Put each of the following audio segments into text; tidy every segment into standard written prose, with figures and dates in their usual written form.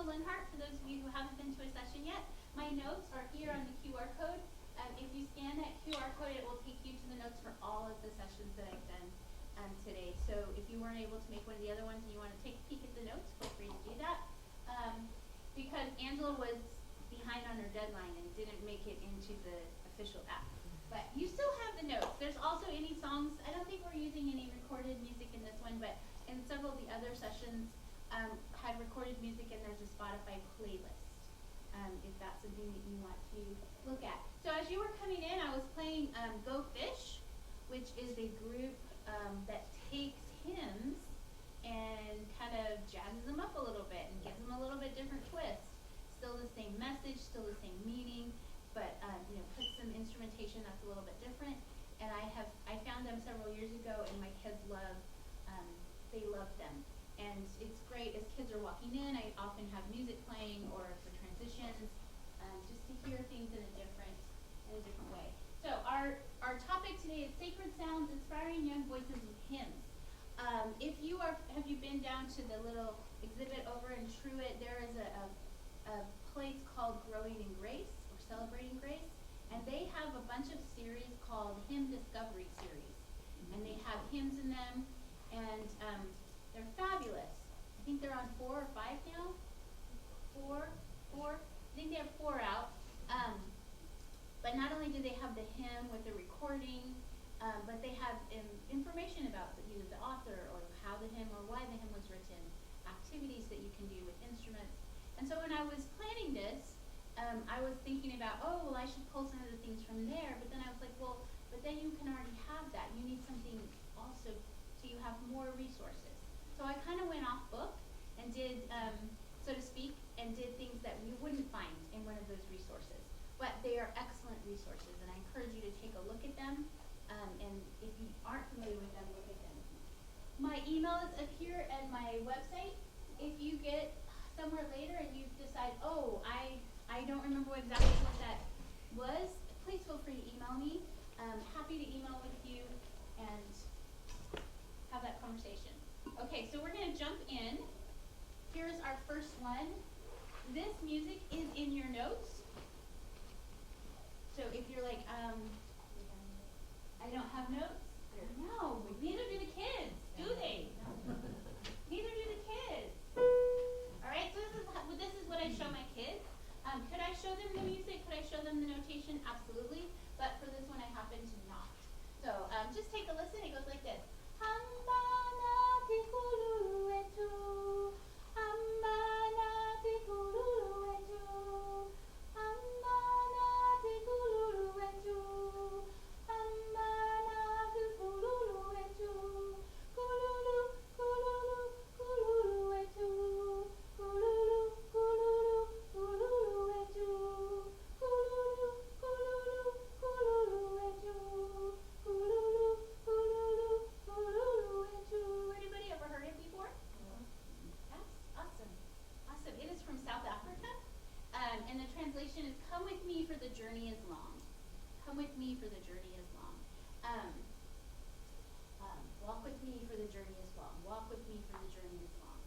Angela Leonhardt, for those of you who haven't been to a session yet. My notes are here on the QR code. If you scan that QR code, it will take you to the notes for all of the sessions that I've done today. So if you weren't able to make one of the other ones and you want to take a peek at the notes, feel free to do that. Because Angela was behind on her deadline and didn't make it into the official app. But you still have the notes. There's also any songs. I don't think we're using any recorded music in this one, but in several of the other sessions had recorded music, and there's a Spotify playlist if that's something that you want to look at. So as you were coming in, I was playing Go Fish, which is a group that takes hymns and kind of jazzes them up a little bit and gives them a little bit different twist. Still the same message, still the same meaning, but puts some instrumentation that's a little bit different. And I found them several years ago, and my kids love them. And it's great as kids are walking in. I often have music playing, or for transitions, just to hear things in a different way. So our topic today is sacred sounds, inspiring young voices with hymns. Have you been down to the little exhibit over in Truett? There is a place called Growing in Grace, or Celebrating Grace, and they have a bunch of series called Hymn Discovery Series, and they have hymns in them, and they're fabulous. I think they're on 4 or 5 now. Four. I think they have 4 out. But not only do they have the hymn with the recording, but they have information about either the author or how the hymn or why the hymn was written, activities that you can do with instruments. And so when I was planning this, I was thinking about, I should pull some of the things from there. But then I was like, but then you can already have that. You need something also so you have more resources. So I kind of went off book and did, so to speak, and did things that you wouldn't find in one of those resources. But they are excellent resources, and I encourage you to take a look at them. And if you aren't familiar with them, look at them. My email is up here at my website. If you get somewhere later and you decide, I don't remember exactly what that was, please feel free to email me. I'm happy to email with you and have that conversation. Okay, so we're going to jump in. Here's our first one. This music is in your notes. So if you're like, I don't have notes, no, neither do the kids, do they? Neither do the kids. All right, so this is what I show my kids. Could I show them the music? Could I show them the notation? Absolutely. But for this one, I happen to not. So just take a listen. It goes like this. Anybody ever heard it before? That's awesome. Awesome. It is from South Africa. And the translation is, come with me for the journey is long. Come with me for the journey is long. Walk with me for the journey is long. Walk with me for the journey is long.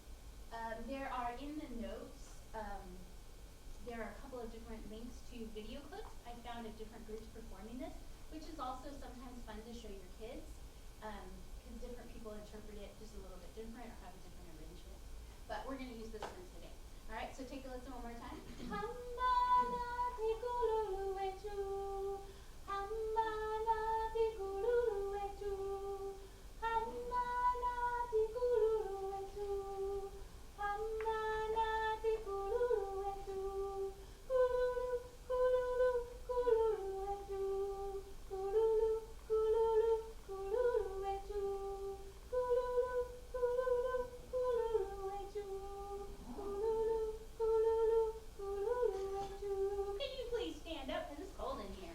There are in the notes, there are a couple of different links to video clips I found of different groups performing this, which is also sometimes fun to show your kids, because different people interpret it just a little bit different or have a different arrangement. But we're going to use this one today. All right, so take a listen one more time. Can you please stand up? Because it's cold in here.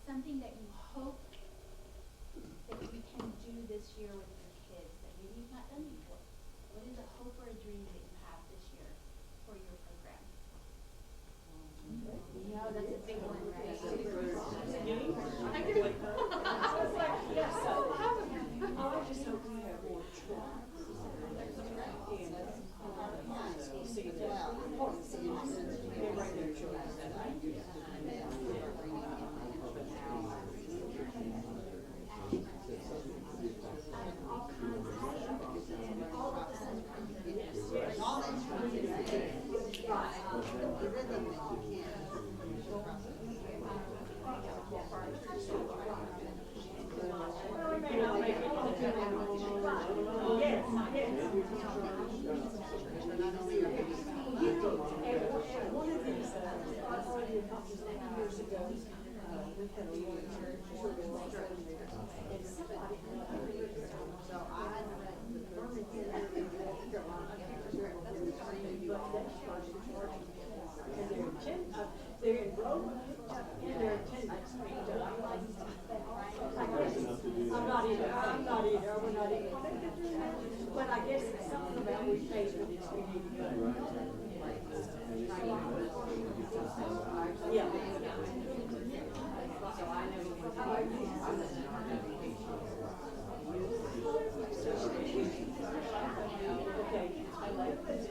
Something that you hope that you can do this year with your kids that maybe you've not done before? What is a hope or a dream that you have this year for your program? No, that's a big one, right? I was like, yes, so I just hope we have more children. Their enrollment and their attendance. I'm not either. We're not either. But I guess it's something about we pay for this. We need to go. Yeah. So I know. Okay. I like it.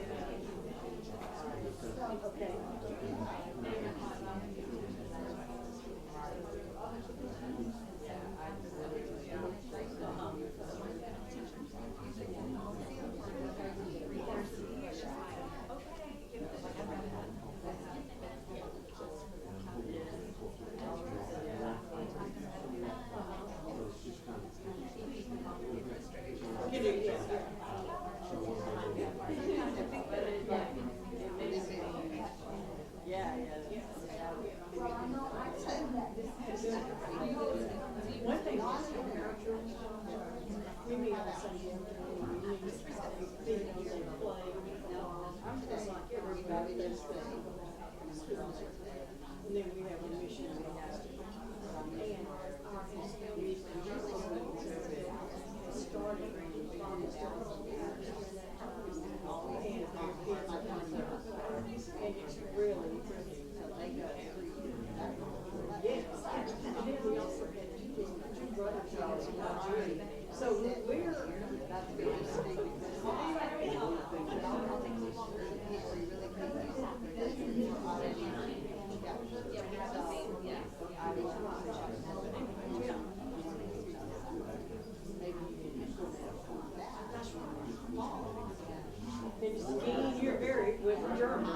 Okay. One thing we meet on Sunday afternoon, they play. I'm just like everybody does. And then we have a mission we have to. And our we started and it's really yes. And then we also had two brothers in Nigeria. So we're and you're married with a German.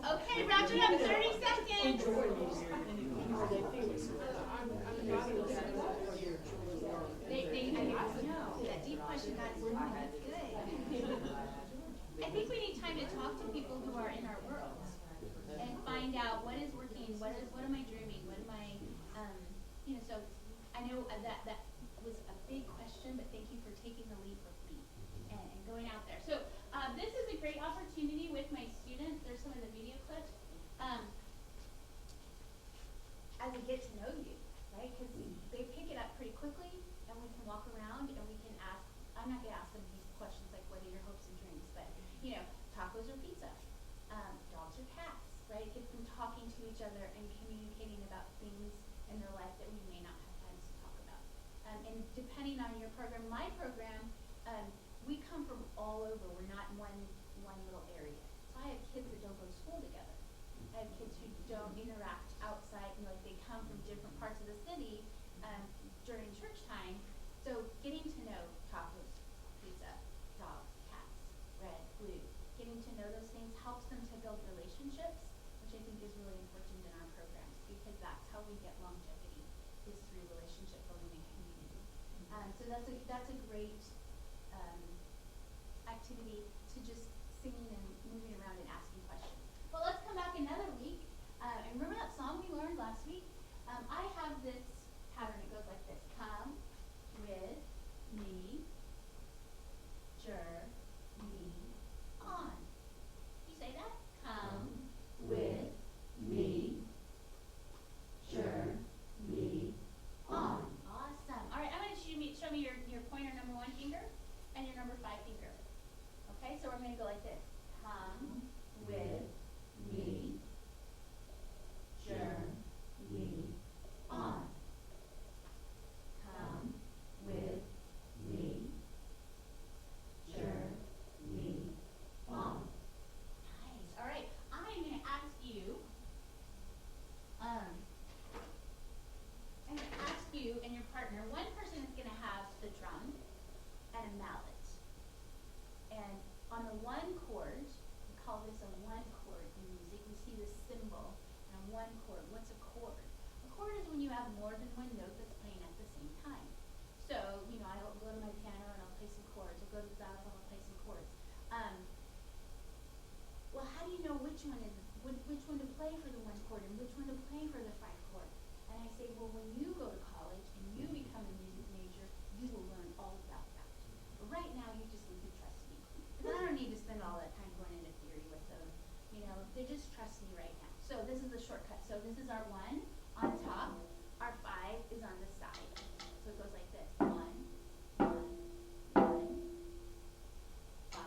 Okay, wrap it up, 30 seconds. That deep question got to that's good. I think we need time to talk to people who are in our worlds and find out what is working, what am I dreaming, what So I know that was a big question, but thank you for taking the leap with me and going out there. So this is a great opportunity with my students. There's some of the video clips. As we get to know you, right? Because they pick it up pretty quickly, and we can walk around and we can ask. I'm not going to ask them these questions like, what are your hopes and dreams? But, tacos or pizza, dogs or cats, right? Get them talking to each other and communicating about things in their life that we may not have time to talk about. And depending on your program, my program, we come from all over. We're not in one little area. So I have kids that don't go to school together. I have kids who don't interact outside, like they come from different parts of the city during church time. So getting to know tacos, pizza, dogs, cats, red, blue, getting to know those things helps them to build relationships, which I think is really important in our programs because that's how we get longevity is through relationship building and community. So that's a great activity to just singing and moving around and asking questions. Well, let's come back another week. And remember that song we learned last week? I have this pattern. It goes like this. Come with me, journey on. You say that? Come with me, journey on. Awesome. All right, I'm going to show me your pointer number 1 finger and your number 5 finger. Okay, so we're going to go like this. Come with me, journey on. Come with me, journey on. Nice. All right, I'm going to ask you, and your partner, one person is going to have the drum and a mallet. And on the 1 chord, we call this a 1 chord in music. We see this symbol and 1 chord. What's a chord? A chord is when you have more than 1 note that's playing at the same time. So, I'll go to my piano and I'll play some chords. I'll go to the xylophone and I'll play some chords. Well, how do you know which one to play for the 1 chord and which one to play for the 5 chord? And I say, well, when you go to college and you become a music major, you will learn all about that. But right now, you just need to trust me. Because I don't need to spend all that time going into theory with them. They just trust me right now. So this is the shortcut. So this is our 1 on top. Our 5 is on the side. So it goes like this. 1, 1, 1, 5,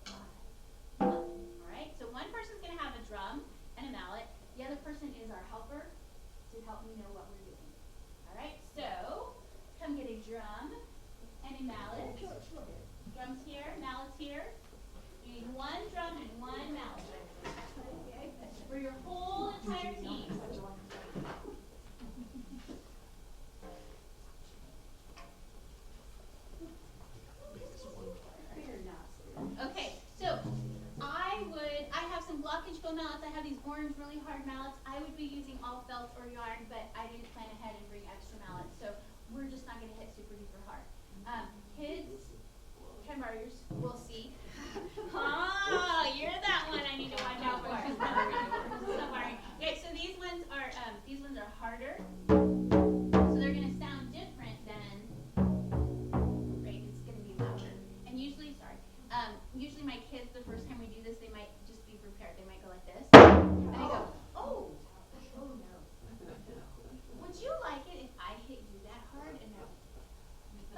5, 1. All right? So one person's going to have a drum and a mallet. The other person is our helper to help me know what we're doing. All right? So come get a drum and a mallet. Drums here, mallets here. You need 1 drum and 1 mallet. Okay? For your whole entire team. Okay, so I have some blockage foam mallets. I have these orange really hard mallets. I would be using all felt or yarn, but I didn't plan ahead and bring extra mallets. So we're just not going to hit super duper hard. Kids can borrow yours. We'll see. Oh, you're that one I need to watch out for. Okay, so these ones are harder. So they're going to sound different than, right, it's going to be louder. And usually my kids, the first time we do this, they might just be prepared. They might go like this. And they go, oh no. Would you like it if I hit you that hard? And no.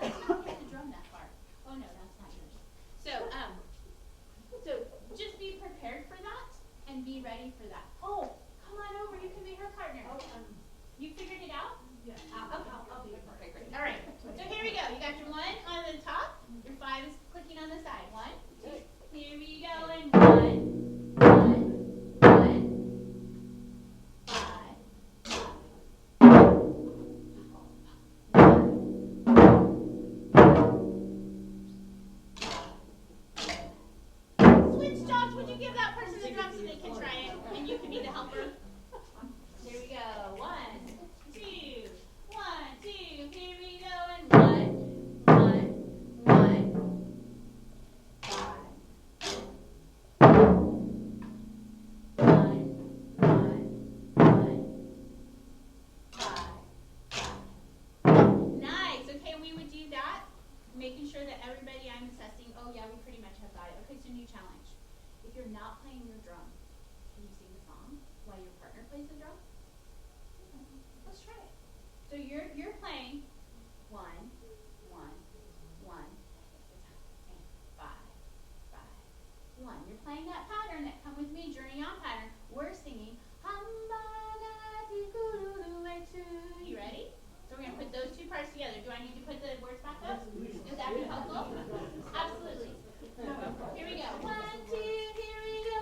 Let's not hit the drum that far. Oh no, that's not yours. So just be prepared for that and be ready for that. Oh, come on over. You can be her partner. You figured it out? Yeah. Okay, I'll be your partner. Great. All right. So here we go. You got your 1 on the top. Your 5 is clicking on the side. 1, 2. Here we go. And 1, 1, 1, 5, 5. Switch jobs. Would you give that person the drum so they can try it? And you can be the helper. Here we go. 1, 2, 1, 2. Here we go. And 1, 1, 1, 5. 1, 1, 1, 5, 5. you're playing 1, 1, 1, 5, 5, 1. You're playing that pattern that come with me, journey on pattern. We're singing you ready? So we're gonna put those two parts together. Do I need to put the words back up? Would that be helpful? Absolutely. Here we go. 1, 2, here we go.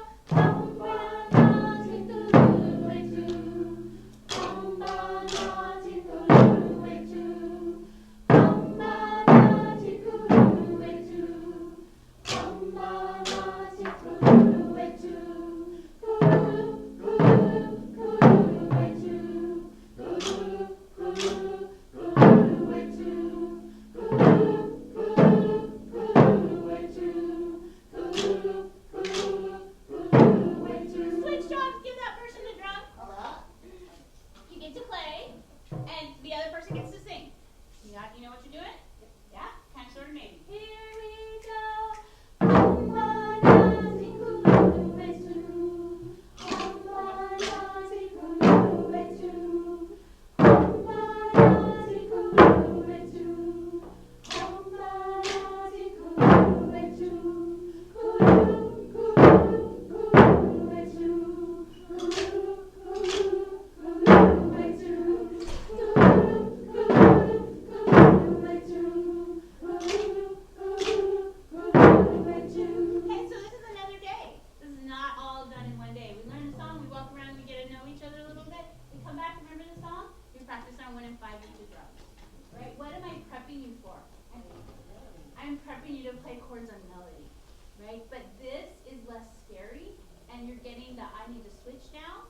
I'm prepping you to play chords on melody, right? But this is less scary, and you're getting the I need to switch now.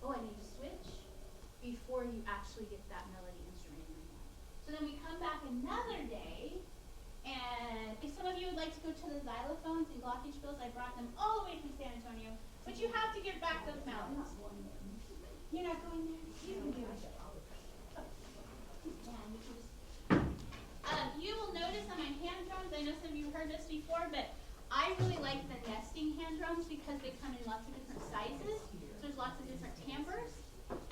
Oh, I need to switch before you actually get that melody instrument in your hand. So then we come back another day, and if some of you would like to go to the xylophones and glockenspiels, I brought them all the way from San Antonio, but you have to get back those mountains. You're not going there? You can do it. You will notice on my hand drums, I know some of you heard this before, but I really like the nesting hand drums because they come in lots of different sizes. So there's lots of different timbres.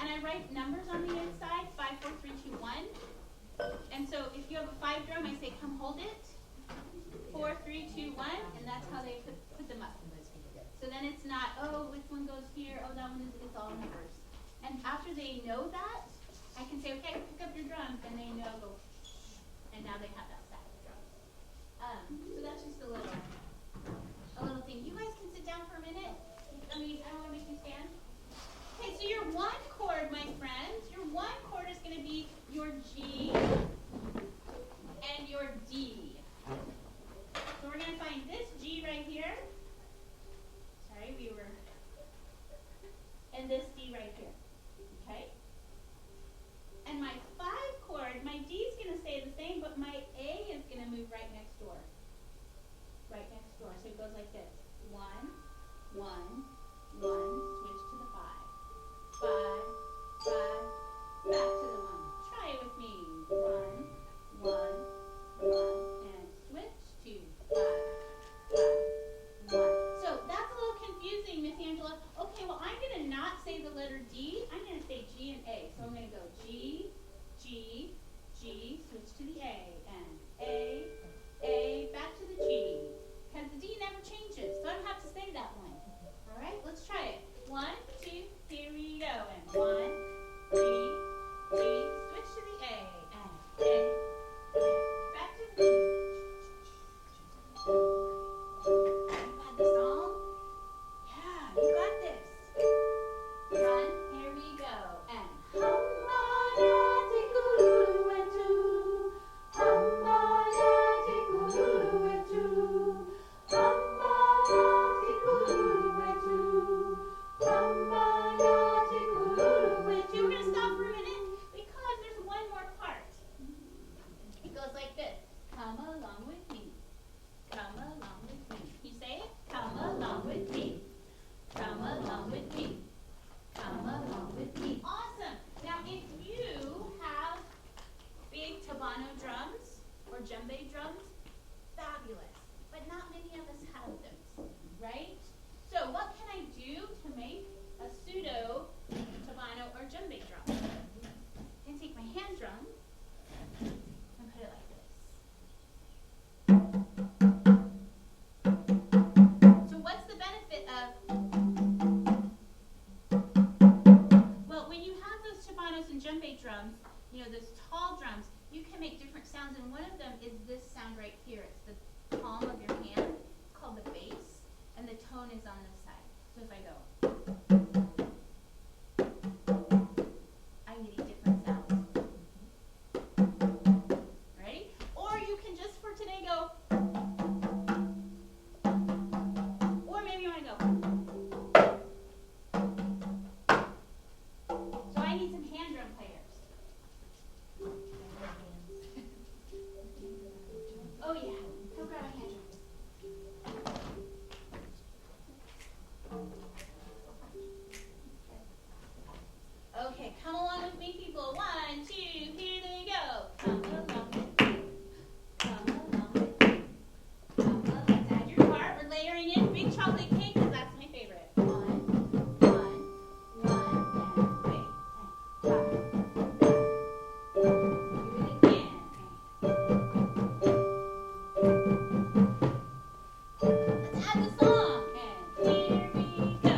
And I write numbers on the inside, 5, 4, 3, 2, 1. And so if you have a 5 drum, I say, come hold it. 4, 3, 2, 1. And that's how they put them up. So then it's not, oh, which one goes here? Oh, that one is, it's all numbers. And after they know that, I can say, okay, pick up your drums. And they know, go. And now they have that stack of drums. So that's just a little thing. You guys can sit down for a minute. I don't want to make you stand. Okay, so your 1 chord, my friends, your 1 chord is going to be your G and your D. So we're going to find this G right here. Sorry, and this D right here. Okay? And my 5 chord, my D is going to stay the same, but my A is going to move right next door. Right next door. So it goes like this. 1, 1, 1, switch to the 5. 5, 5, back to the 1. Try it with me. 1, 1, 1, and switch to 5, 5, 1. So that's a little confusing, Miss Angela. Okay, well I'm going to not say the letter D. I'm going to say G and A. So I'm going to go G, G, G, switch to the A, and A, back to the G. Because the D never changes, so I don't have to say that one. All right, let's try it. 1, 2, here we go. And 1, G, switch to the A, and back to the G. You got the song? Yeah, you got this. 1, here we go. And hum, those tall drums, you can make different sounds, and one of them is this sound right here. It's the palm of your hand. It's called the bass, and the tone is on this side. So if I go, I'm getting different sounds. Ready? Or you can just for today go, or maybe you want to go. So I need some hand drum players. Oh yeah, go grab a hand drum. Okay, come along with me, people. 1, 2, here they go. Come along with me. Come along with me. Come along. Let's add your part. We're layering in big chocolate cake because that's my favorite. 1, 1, 1, and wait. And drop. Do it again. Let's add the song. And here we go.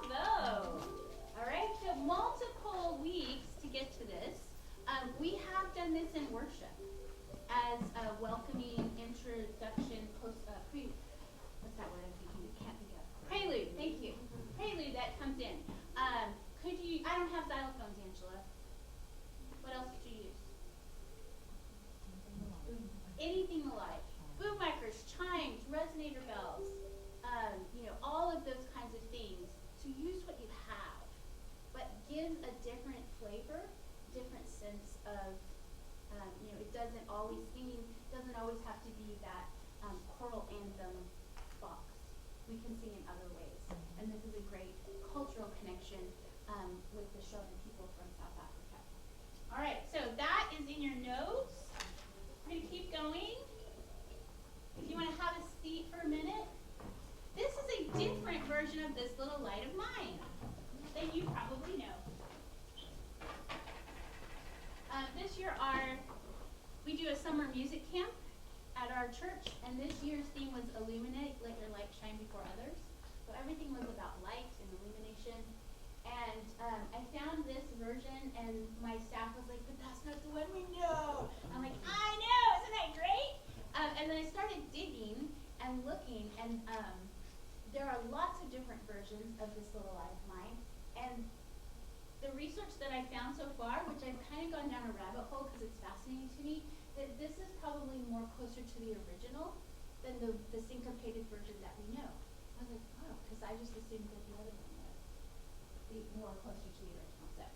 Bravo! All right, so multiple weeks to get to this. We have done this in worship as a welcoming introduction, what's that word I'm thinking? I can't think of. Prelude, thank you. Prelude that comes in. I don't have xylophones, Angela. What else could you use? Anything alive. Boom micers, chimes, resonator bells, all of those kinds of things. To use what you have, but give a different flavor, different sense of, it doesn't always have to be that choral anthem box. We can sing in other ways, and this is a great cultural connection with the Shonan people from South Africa. All right, so that is in your notes. We're going to keep going. If you want to have a seat for a minute. This is a different version of This Little Light of Mine that you probably know. This year we do a summer music camp at our church, and this year's theme was Illuminate, Let Your Light Shine Before Others. So everything was about light and illumination. And I found this version, and my staff was like, but that's not the one we know. I'm like, I know, isn't that great? And then I started digging and looking, and there are lots of different versions of This Little Light of Mine. And the research that I found so far, which I've kind of gone down a rabbit hole because it's fascinating to me, that this is probably more closer to the original than the syncopated version that we know. I was like, oh, because I just assumed that the other one was more closer to the original. So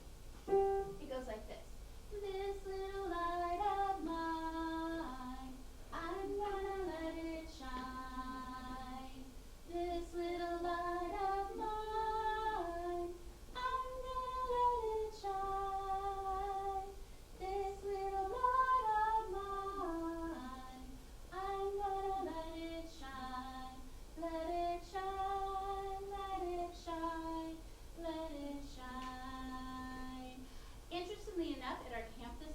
it goes like this. This little light of mine, I'm gonna let it shine. This little light of mine, I'm gonna let it shine. This little light of mine, I'm gonna let it shine. Let it shine, let it shine, let it shine. Interestingly enough, at our camp this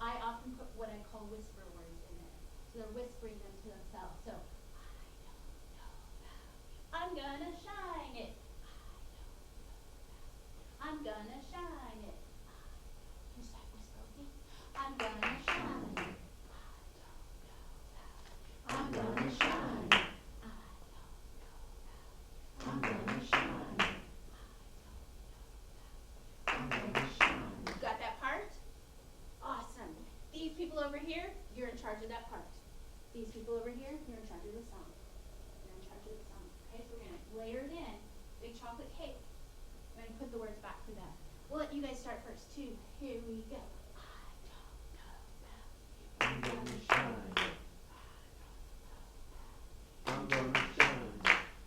I often put what I call whisper words in there. So they're whispering them to themselves. So, I don't know about you. I'm gonna shine it. I'm gonna shine it. Can you start whisper with me? I'm gonna shine it. I'm gonna shine it. I'm gonna shine it. I'm gonna shine it. Got that part? Awesome. These people over here, you're in charge of that part. These people over here, you're in charge of the song. You're in charge of the song. Okay, so we're going to layer it in. Big chocolate cake. We're going to put the words back for them. We'll let you guys start first, too. Here we go. I don't know about you. I'm gonna shine. I'm gonna shine.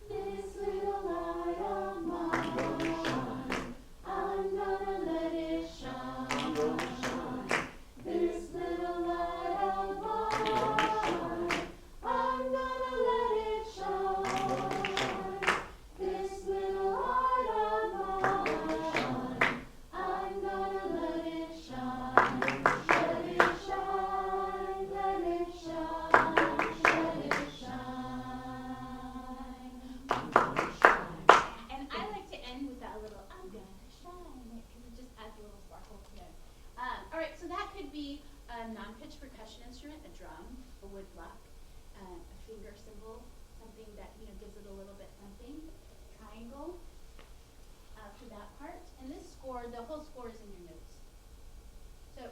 This little light of mine. I'm gonna shine. I'm gonna let it shine. I'm gonna shine. This little light of mine. I'm gonna let it shine. This little light of mine. I'm gonna let it shine. Let it shine. Let it shine. Let it shine. I'm gonna shine. And I like to end with that little I'm gonna shine it because it just adds a little sparkle to it. All right, so that could be a non-pitch percussion instrument, a drum, a wood block, a finger cymbal, something that gives it a little bit something. Triangle for that part. And this score, the whole score is in your notes. So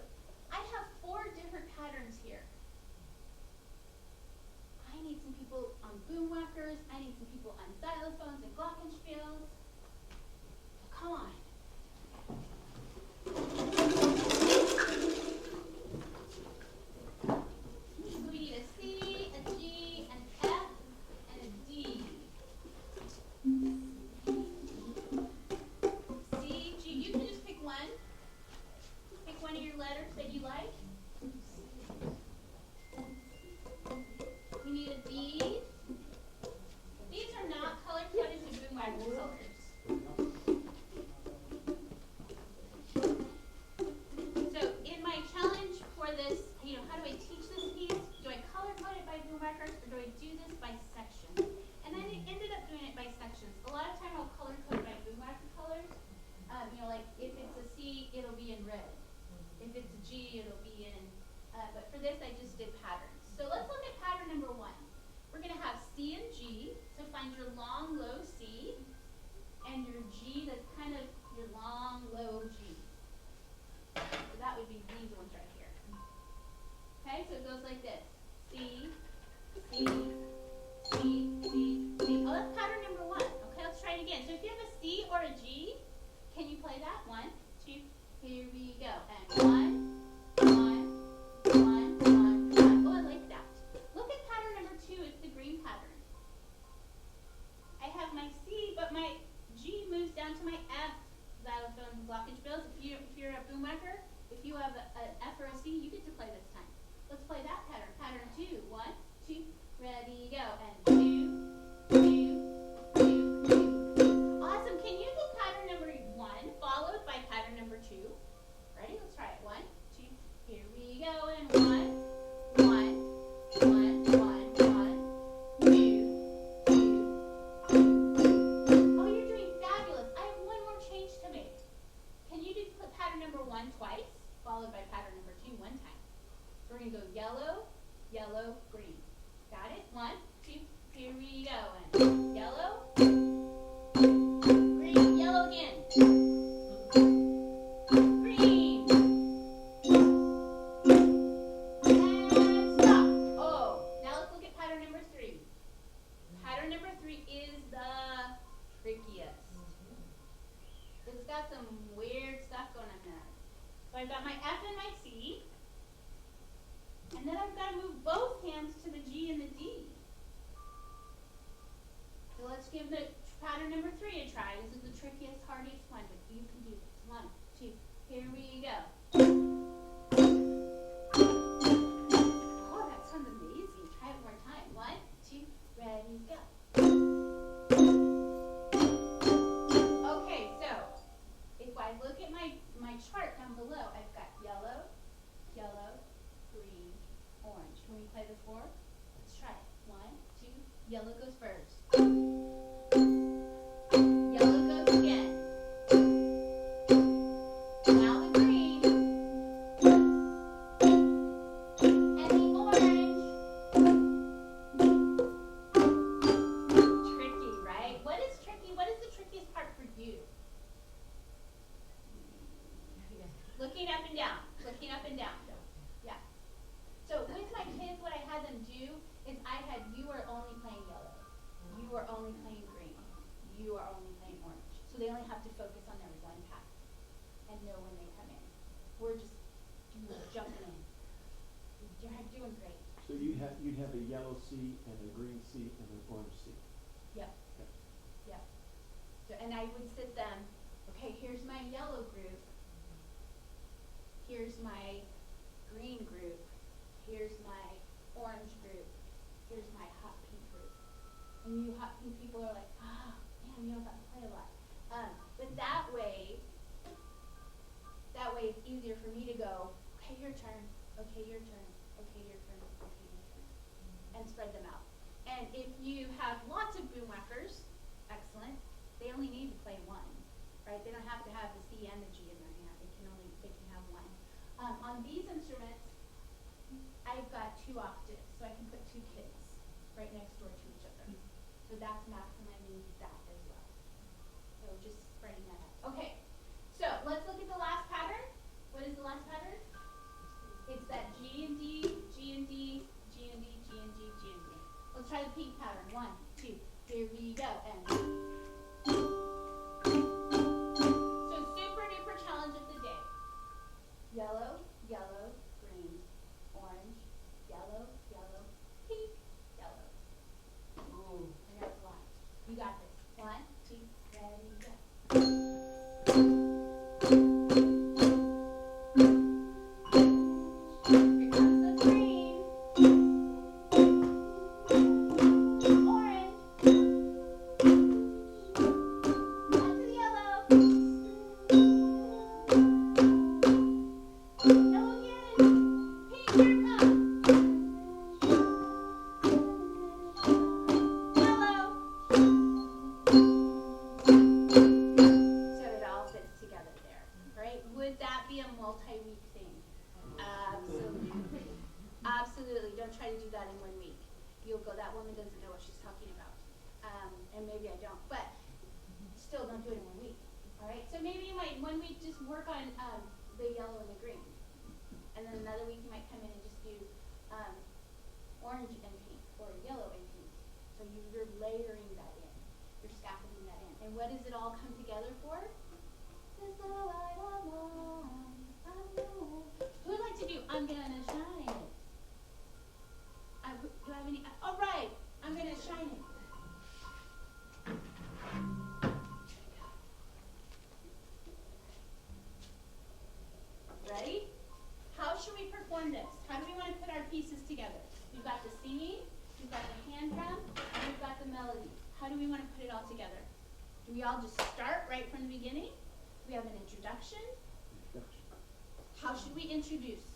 I have 4 different patterns here. I need some people on boom whackers. I need some people on xylophones and glockenspiels. Come on. So we need a C, a G, an F, and a D. C, G. You can just pick one. Pick one of your letters that you like. We need a B. These are not color-coded to boom whacker colors. So in my challenge for this, how do I teach this piece? Do I color-code it by boom whackers or do I do this by section? And I ended up doing it by sections. A lot of time I'll color-code by boom whacker colors. Like if it's a C, it'll be in red. If it's a G, it'll be in, but for this I just did patterns. So let's look at pattern number 1. We're going to have C and G, so find your long, low C, and your G that's kind of your long, low G. So that would be these ones right here. Okay, so it goes like this. C, C, C, C, C. Oh, that's pattern number 1. Okay, let's try it again. So if you have a C or a G, can you play that? 1, 2, here we go. And 1, 1, 1, 1, 1. Oh, I like that. Look at pattern number 2. It's the green pattern. I have my C, but my G moves down to my F. Xylophones and glockenspiels. If you're a boom whacker, if you have an F or a C, you get to play this time. Let's play that pattern. Pattern 2. 1, 2, ready, go. And 2, 2, 2, 2. Awesome. Can you do pattern number 1 followed by pattern number 2? Ready? Let's try it. 1, 2. Here we go. And 1, 1, 1, 1, 1, 2, 2, 2. Oh, you're doing fabulous. I have one more change to make. Can you do pattern number 1 twice, followed by pattern number 2 one time? So we're going to go yellow, yellow, green. Got it? 1, 2, here we go. And yellow, green, yellow again. Green. And stop. Oh, now let's look at pattern number 3. Pattern number 3 is the trickiest. It's got some weird stuff going on there. So I've got my F and my C. And then I've got to move both hands to the G and the D. So let's give the pattern number 3 a try. This is the trickiest, hardest one, but you can do this. 1, 2, here we go. Oh, that sounds amazing. Try it one more time. 1, 2, ready, go. Okay, so if I look at my chart down below, I've got yellow, yellow, Yellow goes first. Yellow goes again. Now the green. And the orange. Tricky, right? What is tricky? What is the trickiest part for you? Looking up and down. Looking up and down. Yeah. So with my kids, what I had them do is you are only playing yellow. You are only playing green. You are only playing orange. So they only have to focus on their one path and know when they come in. We're just jumping in. You're doing great. So you'd have a yellow C and a green C and an orange C. Yep. Okay. Yep. So, and I would sit them, okay, here's my yellow group. Here's my green group. Here's my orange group. Here's my hot pink group. And you hot pink people are like, man, we don't have to play a lot. But that way it's easier for me to go, okay, your turn, okay, your turn, okay, your turn, okay, your turn, and spread them out. And if you have lots of boom whackers, excellent. They only need to play one, right? They don't have to have the C and the G in their hand. They can have one. On these instruments, I've got 2 octaves, so I can put 2 kids right next door to each other. So that's maximizing that as well. So just spreading that out. Okay, so let's look at the last pattern. What is the last pattern? It's that G and D, G and D, G and D, G and D, G and D. Let's try the pink pattern. 1, 2, here we go, and so super duper challenge of the day. Yellow, yellow, green, orange, yellow, yellow, pink, yellow. Ooh, I got a lot. You got this. 1, 2, ready, go. Here comes the green, orange, onto the yellow, yellow again, pink, here it comes, yellow. So it all fits together there, right? Would that be a multi-week thing? Absolutely. Absolutely. Don't try to do that in 1 week. You'll go, that woman doesn't know what she's talking about. And maybe I don't, but still don't do it in 1 week. All right? So maybe you might 1 week just work on the yellow and the green. And then another week you might come in and just do orange and pink or yellow and pink. So you're layering that in. You're scaffolding that in. And what does it all come together for? This little light of mine, I know. Who would like to do I'm gonna shine it? Do I have any? All right, I'm gonna shine it. Ready? How should we perform this? How do we want to put our pieces together? We've got the singing, we've got the hand drum, and we've got the melody. How do we want to put it all together? Do we all just start right from the beginning? Do we have an introduction? How should we introduce?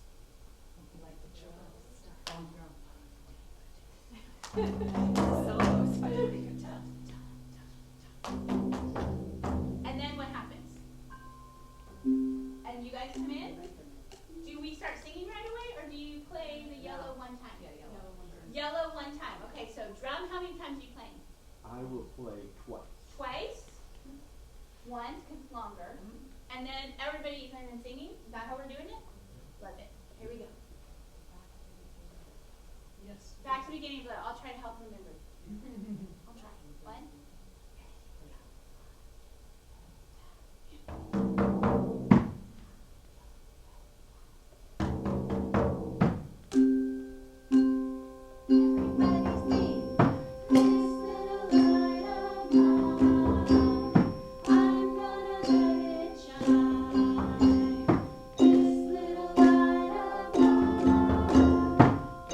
And then what happens? And you guys come in? Do we start singing right away, or do you play the yellow one time? Yeah, yellow. Yellow one time. Okay, so drum, how many times are you playing? I will play twice. Twice? Once, because it's longer. And then everybody and then singing? Is that how we're doing it? Love it. Here we go. Yes. Back to the beginning, but I'll try to help remember. I'll try. 1. Everybody sing. This little light of mine, I'm gonna let it shine. This little light of mine,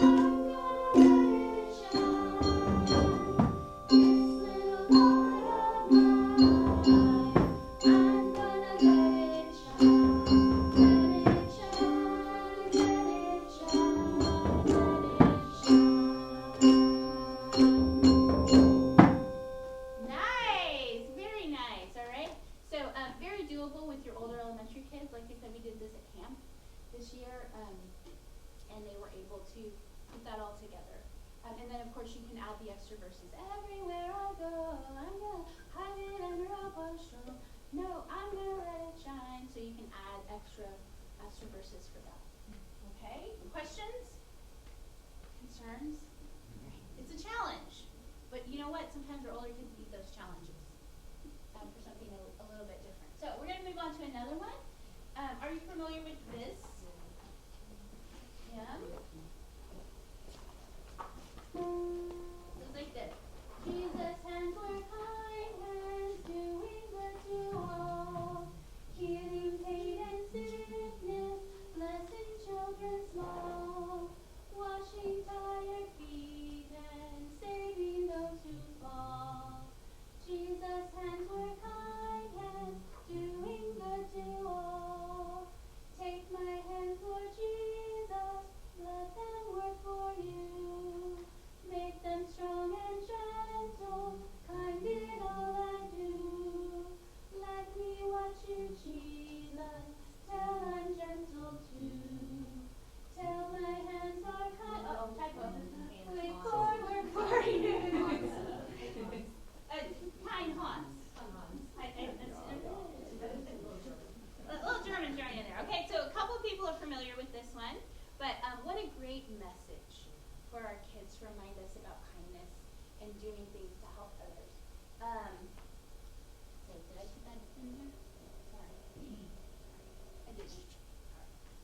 I'm gonna let it shine. This little extra verses. Everywhere I go, I'm gonna hide it under a bushel. No, I'm gonna let it shine. So you can add extra verses for that. Okay? Questions? Concerns? It's a challenge. But you know what? Sometimes our older kids need those challenges for something a little bit different. So we're going to move on to another one. Are you familiar with this? Yeah? Looks like this. Jesus' hands were kind hands, doing good to all, healing pain and sickness, blessing children small, washing tired feet and saving those who fall. Jesus' hands were kind hands, doing good to all. Take my hands, Lord Jesus, let them work for you. Make them strong and gentle, kind in all I do. Let me watch you, Jesus, till I'm gentle too. Till my hands are kind. Uh-oh, typo. Wait forward for you. Kind Hans. A little German thrown in there. Okay, so a couple of people are familiar with this one, but what a great message for our kids to remind us about kindness and doing things to help others. So did I put that in there? Sorry. I didn't.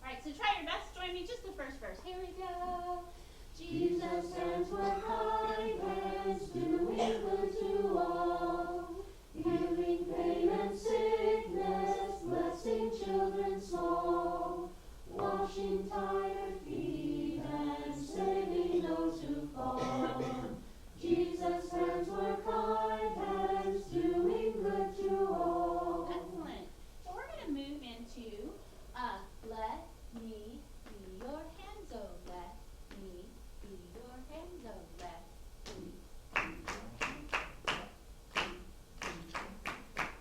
All right, so try your best. Join me just the first verse. Here we go. Jesus' hands were kind hands, doing good to all, healing pain and sickness, blessing children small, washing tired feet and saving those who fall. Jesus' hands were kind hands, doing good to all. Excellent. So we're going to move into let me be your hands, oh, let me be your hands, oh, let me be.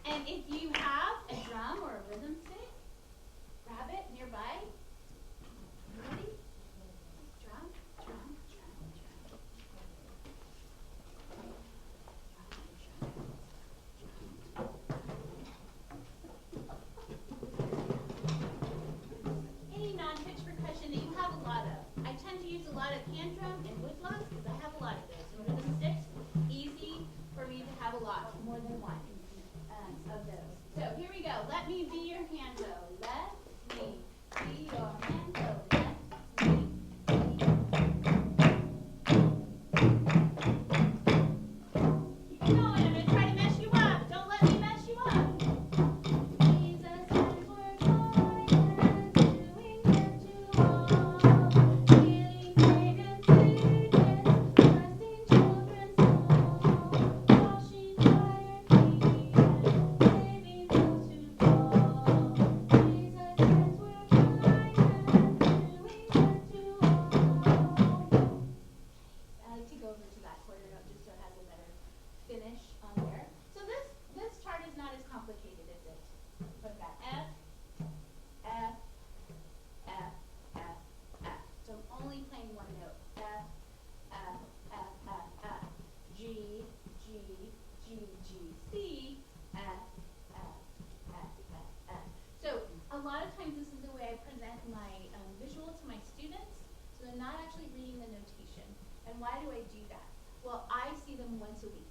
And if you have a drum or a rhythm stick, grab it nearby. Ready? Drum, drum, drum, drum. Any non-pitch percussion that you have a lot of. I tend to use a lot of hand drum and wood blocks because I have a lot of those. And rhythm sticks, easy for me to have a lot, more than one of those. So here we go. Let me be your hand, oh. Let me be your hand, oh. Let me be. Keep going. I'm going to try to mess you up. Don't let me mess you up. Jesus' hands were kind hands, doing good to all, healing pain and sickness, blessing children small, washing tired feet and saving those who fall. Jesus' hands were kind hands, doing good to all. I like to go over to that quarter note just so it has a better finish on there. So this chart is not as complicated, is it? We've got F, F, F, F, F. So I'm only playing one note. F, F, F, F, F. G, G, G, G, C, F, F, F, F, F. So a lot of times this is the way I present my visual to my students. So they're not actually reading the notation. And why do I do that? Well, I see them once a week.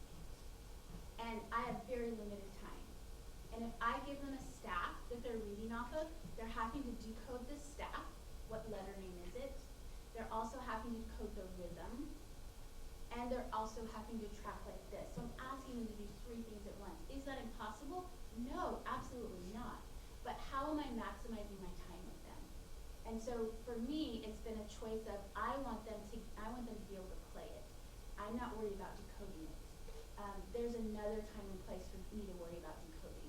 And I have very limited time. And if I give them a staff that they're reading off of, they're having to decode the staff. What letter name is it? They're also having to decode the rhythm. And they're also having to track like this. So I'm asking them to do 3 things at once. Is that impossible? No, absolutely not. But how am I maximizing my time with them? And so for me, it's been a choice of I want them to be able to play it. I'm not worried about decoding it. There's another time and place for me to worry about decoding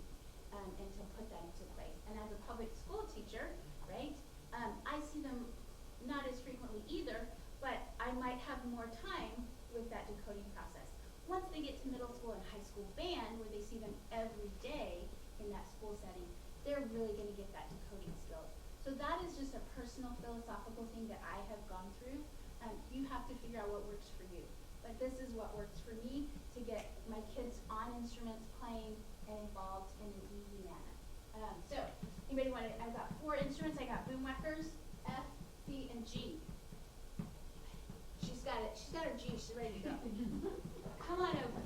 and to put that into place. And as a public school teacher, right, I see them not as frequently either, but I might have more time with that decoding process. Once they get to middle school and high school band, where they see them every day in that school setting, they're really going to get that decoding skills. So that is just a personal philosophical thing that I have gone through. You have to figure out what works for you. but this is what works for me to get my kids on instruments playing and involved in an easy manner. So, anybody want to, I've got 4 instruments. I got boom whackers, F, C, and G. She's got it. She's got her G. She's ready to go. Come on over.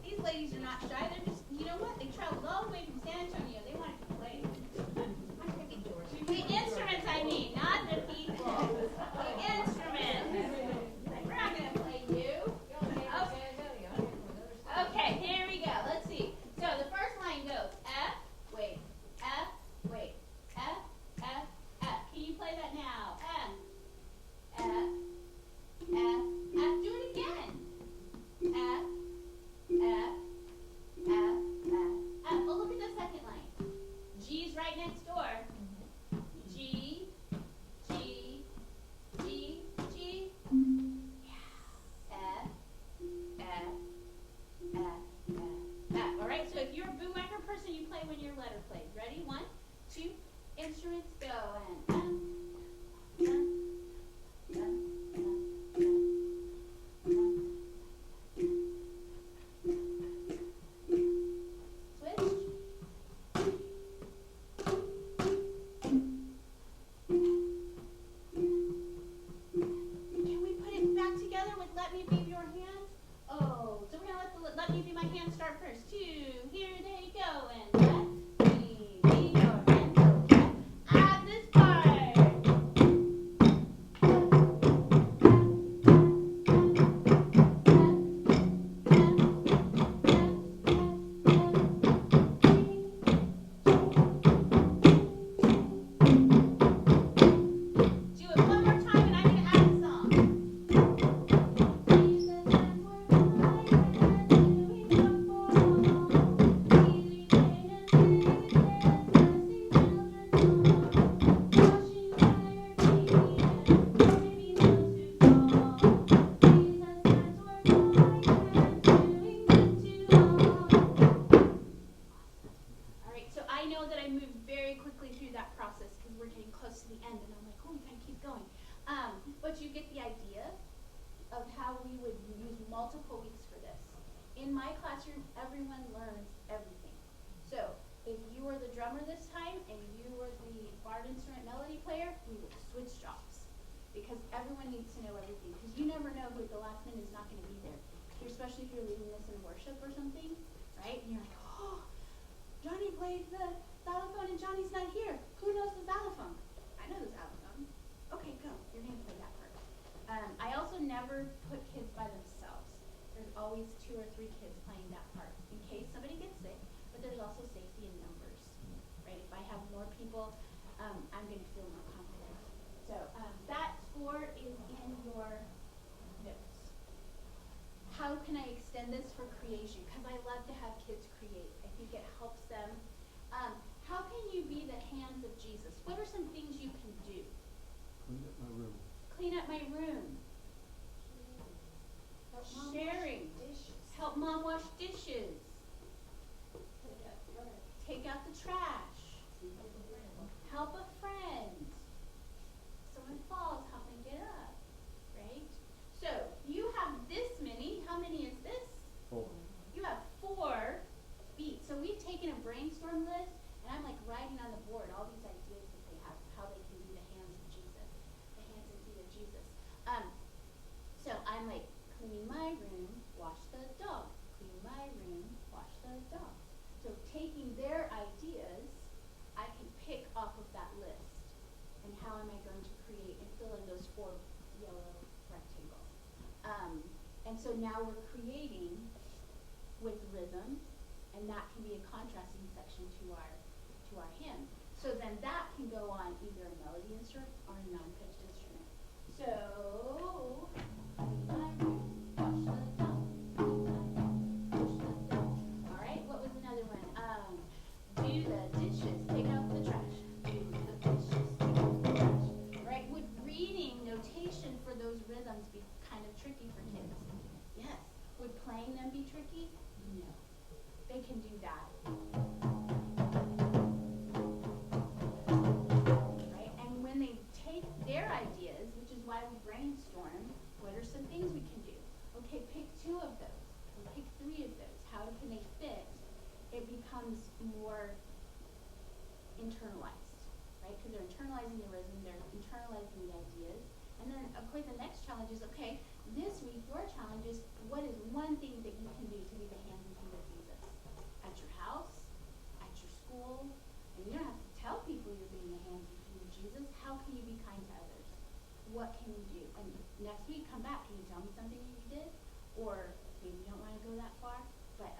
These ladies are not shy. They're just, you know what? They traveled all the way from San Antonio. They wanted to play. The instruments, I mean, not the people. The instruments. We're not going to play you. Okay, here we go. Let's see. So the first line goes F, wait, F, wait, F, F, F. Can you play that now? F, F, F, F. Do it again. F, F, F, F, F. Oh, look at the second line. G's right next door. G, G, G, G. Yeah. F, F, F, F, F. All right, so if you're a boom whacker person, you play when your letter plays. Ready? 1, 2, instruments go. And F, F, F, F, F, F. Switch. Can we put it back together with Let Me Be Your Hands? Oh, so we're going to let Me Be My Hands start first. 2, here, there you go. And Let Me Be Your Hands. So add this part. Do it one more time and I'm going to add a song. All right, so I know that I moved very quickly through that process because we're getting close to the end, and I'm like, oh, we gotta keep going. But you get the idea of how we would use multiple weeks for this. In my classroom, everyone learns everything. So if you were the drummer this time and you were the bard instrument melody player, we would switch jobs because everyone needs to know everything. Because you never know who at the last minute is not going to be there. Especially if you're leading this in worship or something, right? And you're like, oh, Johnny played the xylophone and Johnny's not here. Who knows the xylophone? I know the xylophone. Okay, go. You're going to play that part. I also never put kids by themselves. There's always 2 or 3 kids playing that part in case somebody gets sick, but there's also safety in numbers, right? If I have more people, I'm going to feel more confident. So that score is in your notes. How can I extend this for creation? Because I love to have kids create. I think it helps them. How can you be the hands of Jesus? What are some things you can do? Clean up my room. Clean up my room. Sharing. Help mom wash dishes. Take out the trash. Help a friend. Someone falls, help them get up. Right? So you have this many. How many is this? 4. You have 4 beats. So we've taken a brainstorm list, and I'm like writing on the board all these ideas that they have, how they can be the hands of Jesus, the hands and feet of Jesus. So I'm like, clean my room, wash the dog. Clean my room, wash the dog. So taking their ideas, I can pick off of that list. And how am I going to create and fill in those 4 yellow rectangles? And so now we're creating with rhythm, and that can be a contrasting section to our hymn. So then that can go on either a melody instrument or a non-pitched instrument. So, clean my room, wash the dog, clean my room, wash the dog. All right, what was another one? Do the dishes, take out the trash. Do the dishes, take out the trash. All right, would reading notation for those rhythms be kind of tricky for kids? Yes. Would playing them be tricky? No. They can do that. internalized, right? Because they're internalizing the rhythm, they're internalizing the ideas. And then, of course, the next challenge is, okay, this week your challenge is, what is one thing that you can do to be the hands and feet of Jesus? At your house, at your school, and you don't have to tell people you're being the hands and feet of Jesus. How can you be kind to others? What can you do? And next week, come back. Can you tell me something that you did? Or maybe you don't want to go that far. But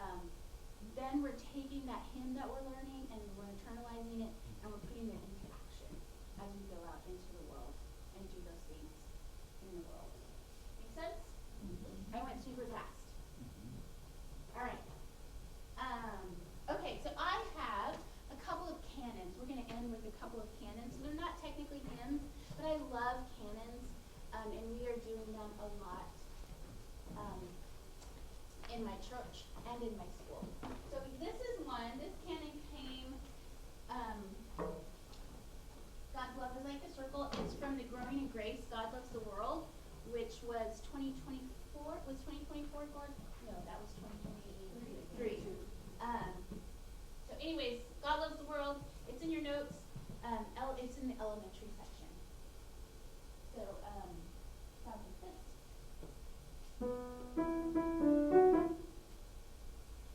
then we're taking that hymn that we're learning and we're internalizing it and we're putting it into action as we go out into the world and do those things in the world. Make sense? I went super fast. All right. Okay, so I have a couple of canons. We're going to end with a couple of canons. They're not technically hymns, but I love canons, and we are doing them a lot in my church and in my school. So this is one. This canon came, God's love is like a circle. It's from the Growing in Grace, God Loves the World, which was 2024. Was 2024, Lord? No, that was 2023. So anyways, God Loves the World. It's in your notes. It's in the elementary section. So, sounds like this.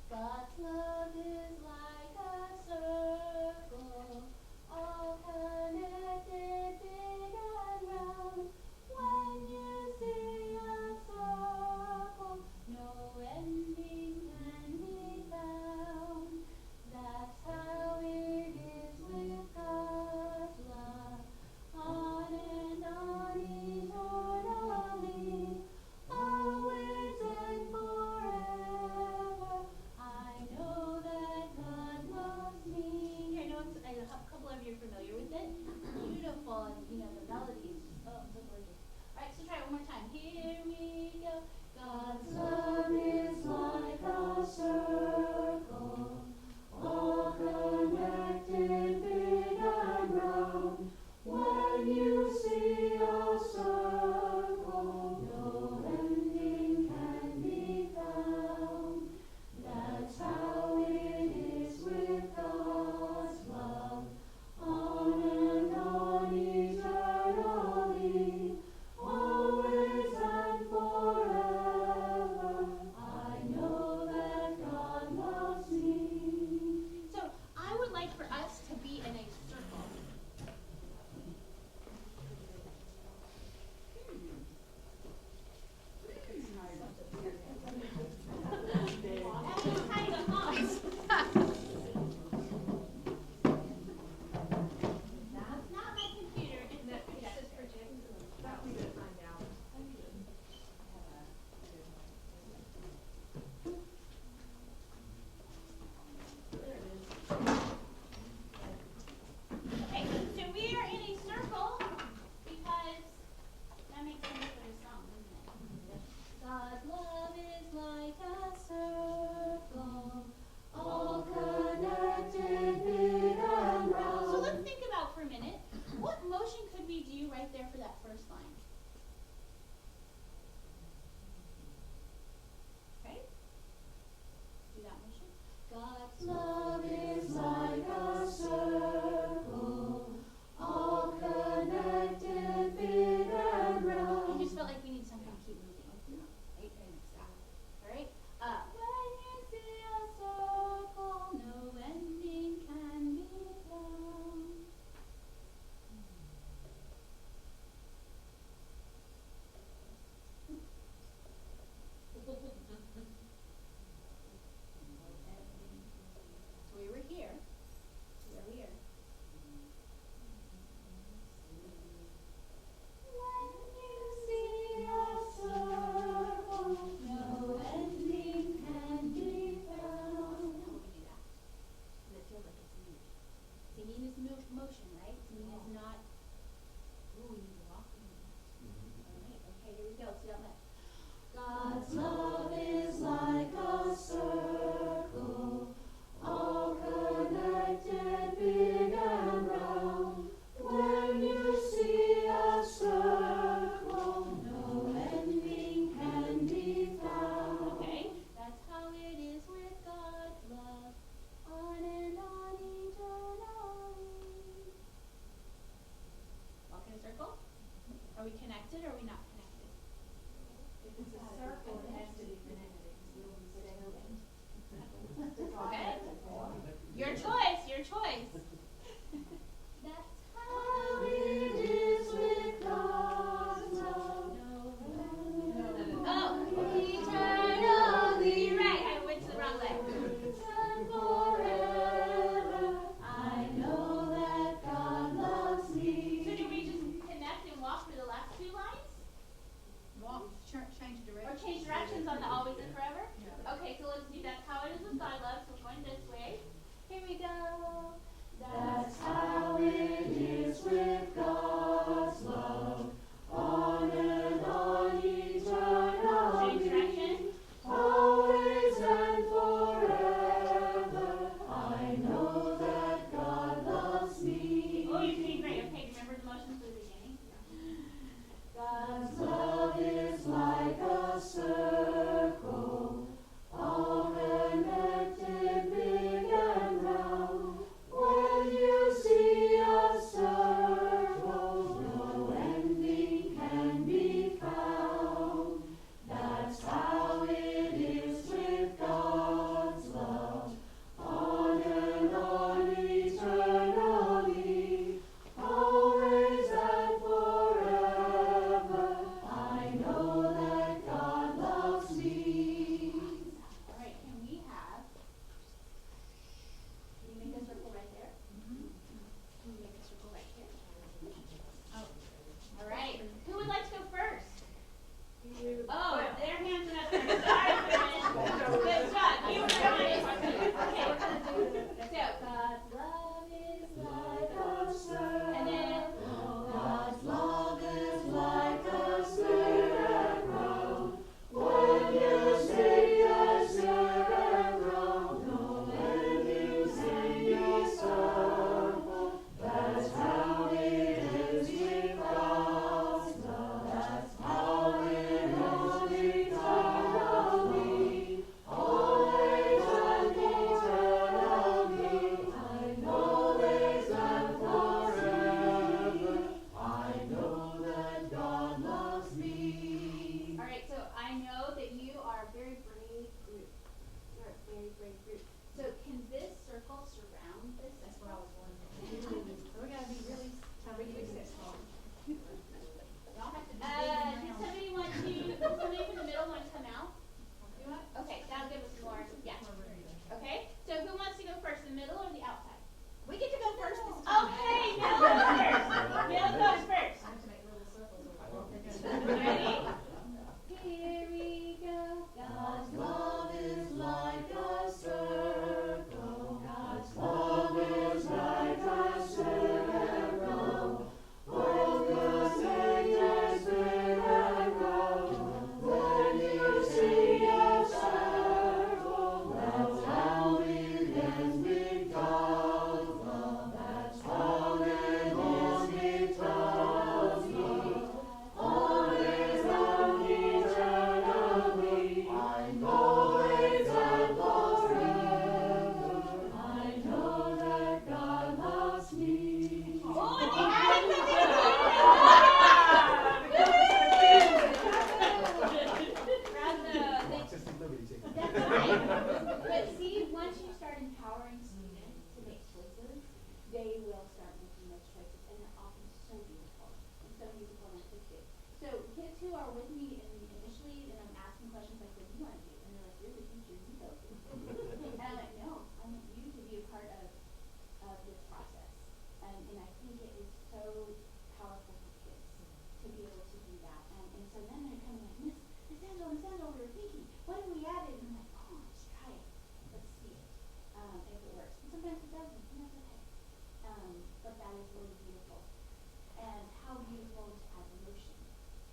God's love is like a circle, all connected, big and round. When you see a circle, no ending can be found. That's how it is with God's love, on and on eternally, always and forever. I know that God loves me. I know a couple of you are familiar with it. Beautiful, and the melody is just so gorgeous. All right, so try it one more time. Here we go. God's love is like a circle, all connected, big and round. When you see a circle, no ending can be found. That's how it is with God's love, on and on eternally, always and forever. I know that God loves me. So I would like for us to be in a circle. That's not my computer. It's just projector. Okay, so we are in a circle because that makes sense for the song, doesn't it? God's love is like a circle, all connected, big and round. So let's think about for a minute, what motion could we do right there for that first line? Okay? Do that motion. God's love is like a circle, all connected, big and round. I just felt like we need something to keep moving. Right? And stop. All right? When you see a circle, no ending can be found. So we were here. Here we are. When you see a circle, no ending can be found. How would we do that? Because it feels like it's moving. Singing is motion, right? Singing is not. Ooh, we need to walk. All right. Okay. Here we go. See that much. God's love is like a circle, all connected, big and round. When you see a circle, no ending can be found. Okay, that's how it is with God's love, on and on eternally.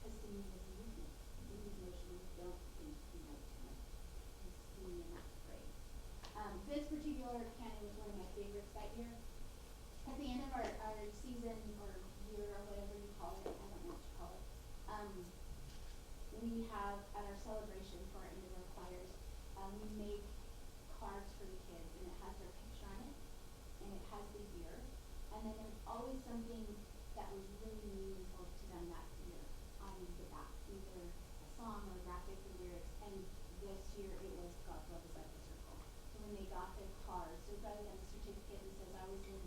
because singing is a movement. We need motion, we don't think we know too much. And singing, and that's great. This particular canon was one of my favorites that year. At the end of our season or year or whatever you call it, I don't know what you call it, we have at our celebration for our end of our choirs, we make cards for the kids and it has their picture on it and it has the year. And then there's always something that was really meaningful to them that year on the back, either a song or a graphic or lyrics. And this year it was God's love is like a circle. So when they got their card, so rather than a certificate that says I was in